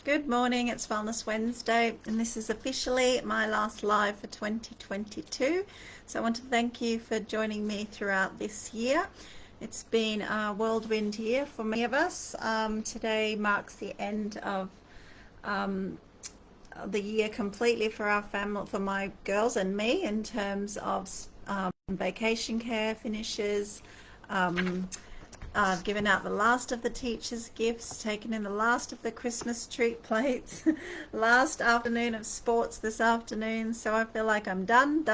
Good morning, it's Wellness Wednesday, and this is officially my last live for 2022. So I want to thank you for joining me throughout this year. It's been a whirlwind year for many of us. Today marks the end of the year completely for our family, for my girls and me, in terms of vacation care finishes. I've given out the last of the teachers' gifts, taken in the last of the Christmas treat plates, last afternoon of sports this afternoon. So I feel like I'm done.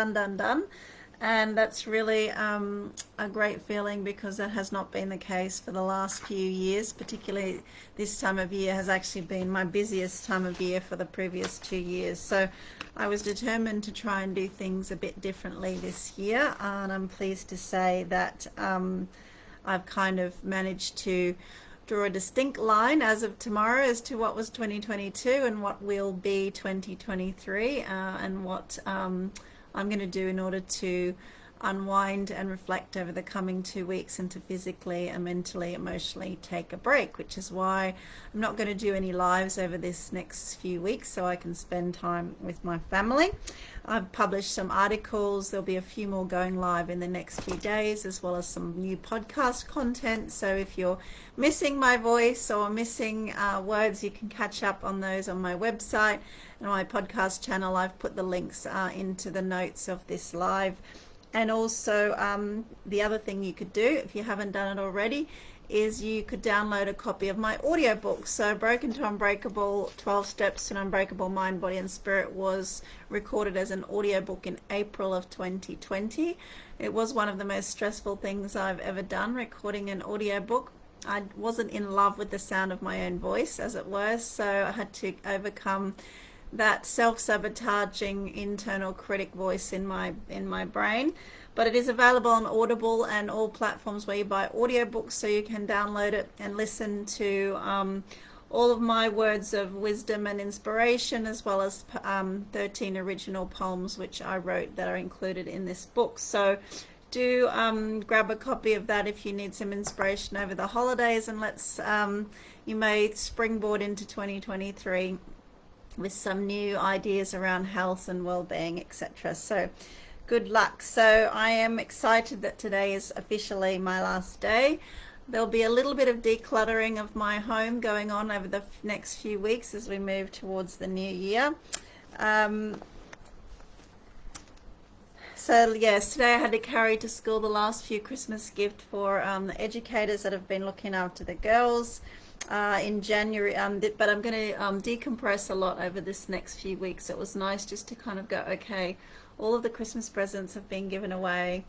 And that's really a great feeling, because that has not been the case for the last few years. Particularly this time of year has actually been my busiest time of year for the previous 2 years. So I was determined to try and do things a bit differently this year, and I'm pleased to say that I've kind of managed to draw a distinct line as of tomorrow as to what was 2022 and what will be 2023, and what I'm going to do in order to unwind and reflect over the coming 2 weeks, and to physically and mentally, emotionally take a break, which is why I'm not going to do any lives over this next few weeks, so I can spend time with my family. I've published some articles. There'll be a few more going live in the next few days, as well as some new podcast content. So if you're missing my voice or missing words, you can catch up on those on my website and on my podcast channel. I've put the links into the notes of this live. And also the other thing you could do, if you haven't done it already, is you could download a copy of my audiobook. So Broken to Unbreakable, 12 Steps to an Unbreakable Mind, Body and Spirit was recorded as an audiobook in April of 2020. It was one of the most stressful things I've ever done, recording an audiobook. I wasn't in love with the sound of my own voice, as it were, so I had to overcome that self-sabotaging internal critic voice in my brain. But it is available on Audible and all platforms where you buy audiobooks, so you can download it and listen to all of my words of wisdom and inspiration, as well as 13 original poems which I wrote that are included in this book. So do grab a copy of that if you need some inspiration over the holidays, and you may springboard into 2023 with some new ideas around health and well-being, etc. So good luck. So I am excited that today is officially my last day. There'll be a little bit of decluttering of my home going on over the next few weeks as we move towards the new year. So yes, today I had to carry to school the last few Christmas gifts for the educators that have been looking after the girls in January, but I'm going to decompress a lot over this next few weeks. It was nice just to kind of go, okay, all of the Christmas presents have been given away.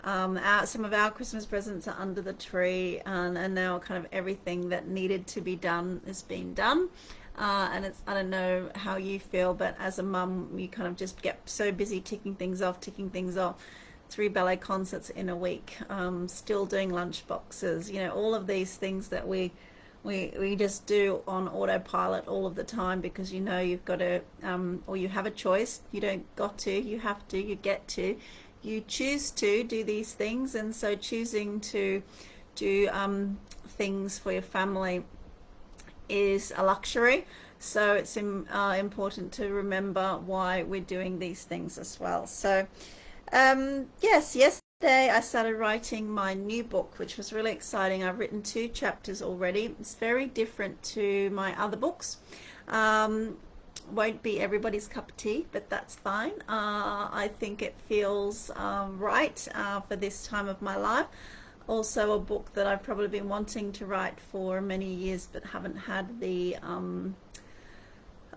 Some of our Christmas presents are under the tree, and now kind of everything that needed to be done is being done. And I don't know how you feel, but as a mum, you kind of just get so busy ticking things off. 3 ballet concerts in a week, still doing lunch boxes, all of these things that we just do on autopilot all of the time, because you've got to, or you have a choice. You don't got to, you have to, you get to, you choose to do these things. And so choosing to do things for your family is a luxury. So it's important to remember why we're doing these things as well. So yesterday I started writing my new book, which was really exciting. I've written 2 chapters already. It's very different to my other books. Won't be everybody's cup of tea, but that's fine. I think it feels right for this time of my life. Also a book that I've probably been wanting to write for many years, but haven't had the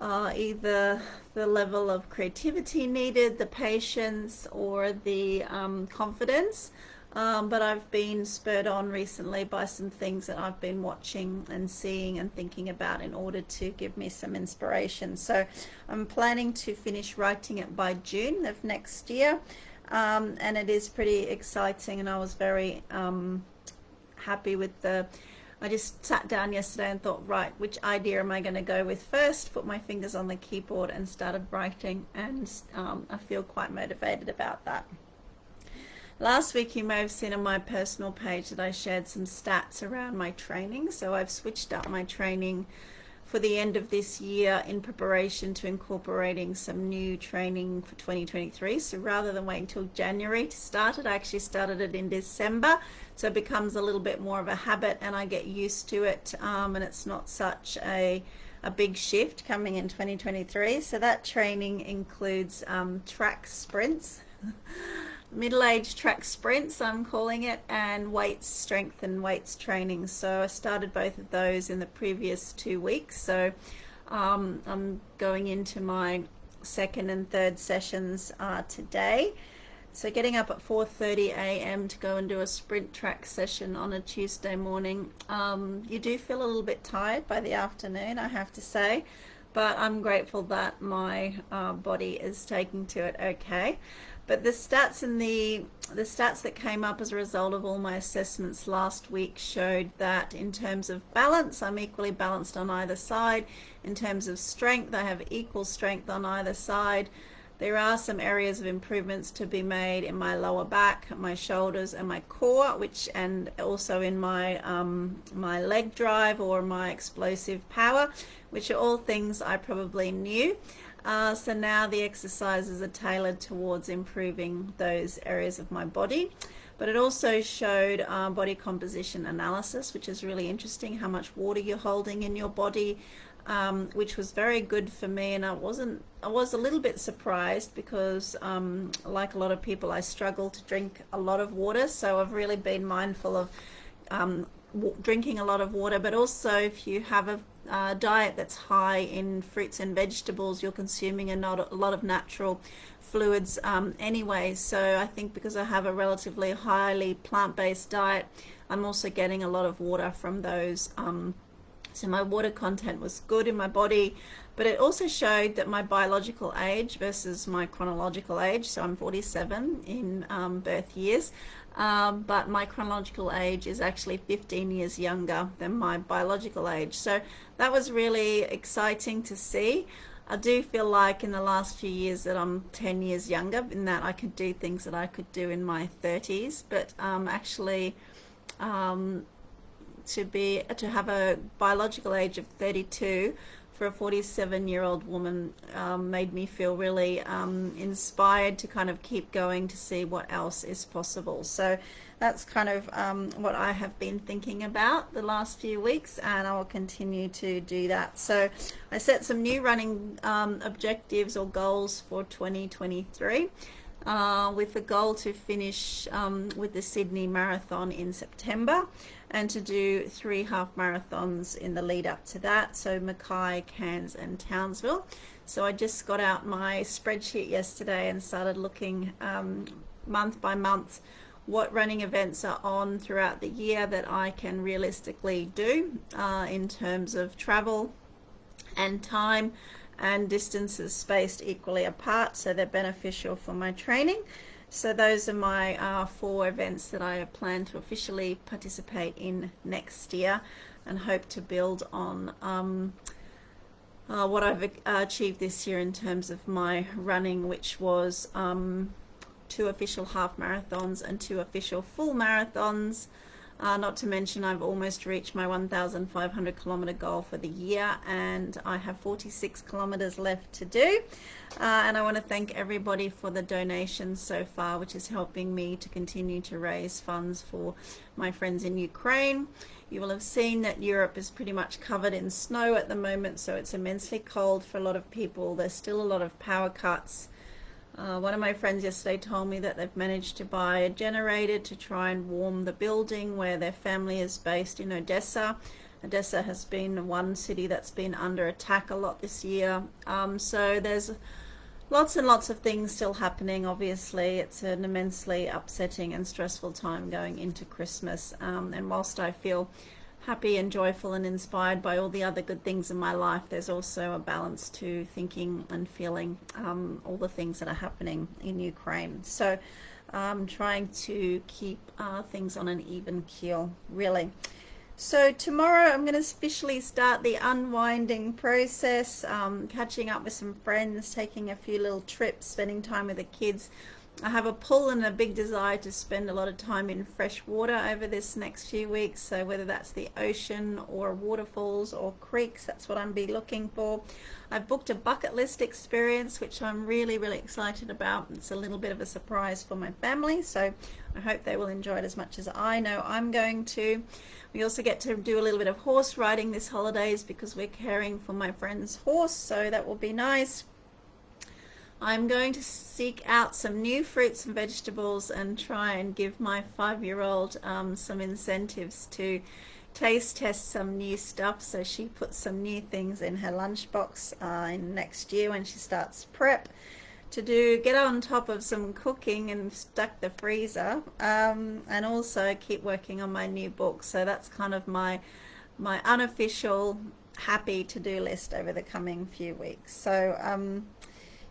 either the level of creativity needed, the patience, or the confidence. But I've been spurred on recently by some things that I've been watching and seeing and thinking about in order to give me some inspiration. So I'm planning to finish writing it by June of next year. And it is pretty exciting, and I was very happy with I just sat down yesterday and thought, right, which idea am I going to go with first? Put my fingers on the keyboard and started writing, and I feel quite motivated about that. Last week you may have seen on my personal page that I shared some stats around my training. So I've switched up my training for the end of this year in preparation to incorporating some new training for 2023. So rather than waiting until January to start it, I actually started it in December. So it becomes a little bit more of a habit and I get used to it, and it's not such a big shift coming in 2023. So that training includes track sprints, middle-aged track sprints I'm calling it, and weights, strength and weights training. So I started both of those in the previous 2 weeks. So I'm going into my second and third sessions today. So getting up at 4:30 a.m. to go and do a sprint track session on a Tuesday morning. You do feel a little bit tired by the afternoon, I have to say, but I'm grateful that my body is taking to it okay. But the stats that came up as a result of all my assessments last week showed that in terms of balance, I'm equally balanced on either side. In terms of strength, I have equal strength on either side. There are some areas of improvements to be made in my lower back, my shoulders and my core, and also in my my leg drive or my explosive power, which are all things I probably knew. So now the exercises are tailored towards improving those areas of my body. But it also showed body composition analysis, which is really interesting, how much water you're holding in your body, which was very good for me. And I was a little bit surprised because like a lot of people, I struggle to drink a lot of water. So I've really been mindful of drinking a lot of water, but also if you have a diet that's high in fruits and vegetables, you're consuming a lot of natural fluids anyway. So I think because I have a relatively highly plant-based diet, I'm also getting a lot of water from those. So my water content was good in my body, but it also showed that my biological age versus my chronological age, so I'm 47 in birth years, but my chronological age is actually 15 years younger than my biological age. So that was really exciting to see. I do feel like in the last few years that I'm 10 years younger, in that I could do things that I could do in my 30s, but actually to have a biological age of 32 for a 47-year-old woman made me feel really inspired to kind of keep going to see what else is possible. So that's kind of what I have been thinking about the last few weeks, and I will continue to do that. So I set some new running objectives or goals for 2023. With the goal to finish with the Sydney Marathon in September, and to do 3 half marathons in the lead up to that, so Mackay, Cairns and Townsville. So I just got out my spreadsheet yesterday and started looking month by month what running events are on throughout the year that I can realistically do in terms of travel and time and distances spaced equally apart, so they're beneficial for my training. So those are my 4 events that I plan to officially participate in next year, and hope to build on what I've achieved this year in terms of my running, which was 2 official half marathons and 2 official full marathons. Not to mention I've almost reached my 1,500 kilometer goal for the year, and I have 46 kilometers left to do. And I want to thank everybody for the donations so far, which is helping me to continue to raise funds for my friends in Ukraine. You will have seen that Europe is pretty much covered in snow at the moment, so it's immensely cold for a lot of people. There's still a lot of power cuts. One of my friends yesterday told me that they've managed to buy a generator to try and warm the building where their family is based in Odessa. Odessa has been one city that's been under attack a lot this year. So there's lots and lots of things still happening. Obviously, it's an immensely upsetting and stressful time going into Christmas. And whilst I feel happy and joyful and inspired by all the other good things in my life, there's also a balance to thinking and feeling all the things that are happening in Ukraine. So I'm trying to keep things on an even keel, really. So tomorrow I'm going to officially start the unwinding process, catching up with some friends, taking a few little trips, spending time with the kids. I have a pull and a big desire to spend a lot of time in fresh water over this next few weeks. So whether that's the ocean or waterfalls or creeks, that's what I'm be looking for. I've booked a bucket list experience, which I'm really, really excited about. It's a little bit of a surprise for my family, so I hope they will enjoy it as much as I know I'm going to. We also get to do a little bit of horse riding this holidays because we're caring for my friend's horse, so that will be nice. I'm going to seek out some new fruits and vegetables and try and give my 5-year-old some incentives to taste test some new stuff, so she puts some new things in her lunchbox in next year when she starts prep to get on top of some cooking and stuck the freezer, and also keep working on my new book. So that's kind of my unofficial happy to-do list over the coming few weeks. So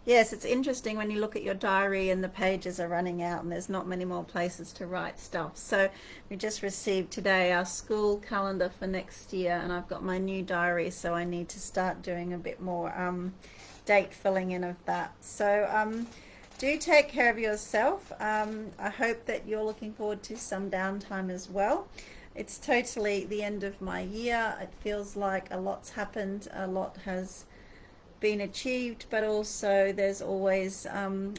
yes, it's interesting when you look at your diary and the pages are running out and there's not many more places to write stuff. So we just received today our school calendar for next year, and I've got my new diary, so I need to start doing a bit more date filling in of that. So do take care of yourself. I hope that you're looking forward to some downtime as well. It's totally the end of my year. It feels like a lot's happened, a lot has been achieved, but also there's always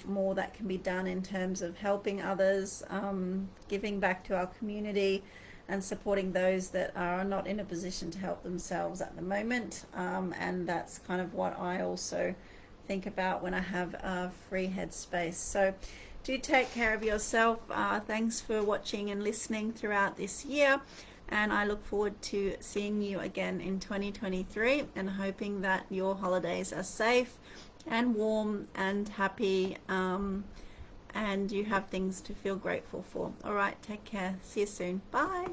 more that can be done in terms of helping others, giving back to our community, and supporting those that are not in a position to help themselves at the moment. And that's kind of what I also think about when I have a free headspace. So do take care of yourself. Thanks for watching and listening throughout this year, and I look forward to seeing you again in 2023 and hoping that your holidays are safe and warm and happy, and you have things to feel grateful for. All right, take care. See you soon. Bye.